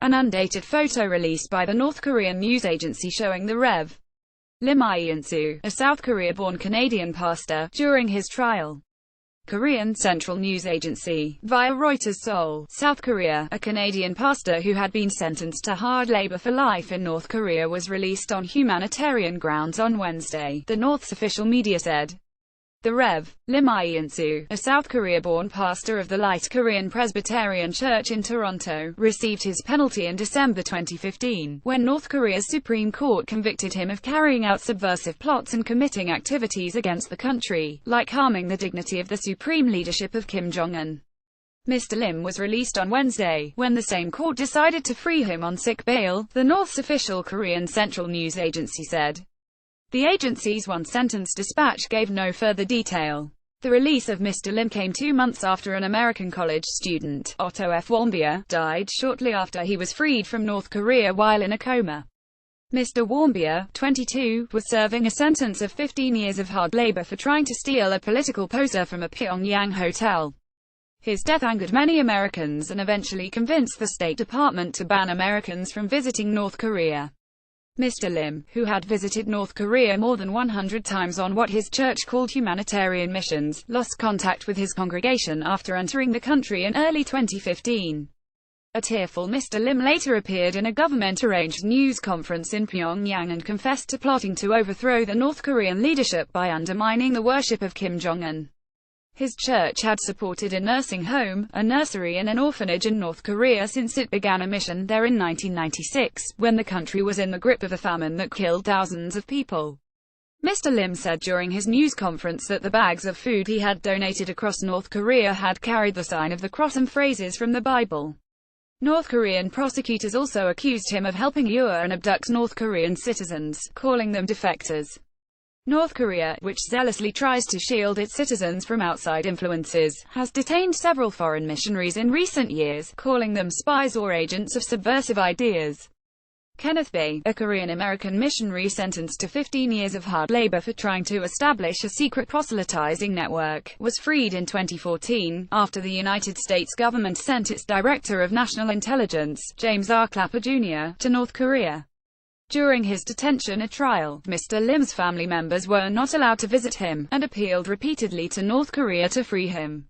An undated photo released by the North Korean news agency showing the Rev. Lim Iansu, a South Korea-born Canadian pastor, during his trial. Korean Central News Agency, via Reuters. Seoul, South Korea, a Canadian pastor who had been sentenced to hard labor for life in North Korea was released on humanitarian grounds on Wednesday, the North's official media said. The Rev. Lim Iansu, a South Korea-born pastor of the Light Korean Presbyterian Church in Toronto, received his penalty in December 2015, when North Korea's Supreme Court convicted him of carrying out subversive plots and committing activities against the country, like harming the dignity of the supreme leadership of Kim Jong-un. Mr. Lim was released on Wednesday, when the same court decided to free him on sick bail, the North's official Korean Central News Agency said. The agency's one-sentence dispatch gave no further detail. The release of Mr. Lim came 2 months after an American college student, Otto F. Warmbier, died shortly after he was freed from North Korea while in a coma. Mr. Warmbier, 22, was serving a sentence of 15 years of hard labor for trying to steal a political poster from a Pyongyang hotel. His death angered many Americans and eventually convinced the State Department to ban Americans from visiting North Korea. Mr. Lim, who had visited North Korea more than 100 times on what his church called humanitarian missions, lost contact with his congregation after entering the country in early 2015. A tearful Mr. Lim later appeared in a government-arranged news conference in Pyongyang and confessed to plotting to overthrow the North Korean leadership by undermining the worship of Kim Jong-un. His church had supported a nursing home, a nursery and an orphanage in North Korea since it began a mission there in 1996, when the country was in the grip of a famine that killed thousands of people. Mr. Lim said during his news conference that the bags of food he had donated across North Korea had carried the sign of the cross and phrases from the Bible. North Korean prosecutors also accused him of helping lure and abduct North Korean citizens, calling them defectors. North Korea, which zealously tries to shield its citizens from outside influences, has detained several foreign missionaries in recent years, calling them spies or agents of subversive ideas. Kenneth Bae, a Korean-American missionary sentenced to 15 years of hard labor for trying to establish a secret proselytizing network, was freed in 2014, after the United States government sent its Director of National Intelligence, James R. Clapper Jr., to North Korea. During his detention at trial, Mr. Lim's family members were not allowed to visit him, and appealed repeatedly to North Korea to free him.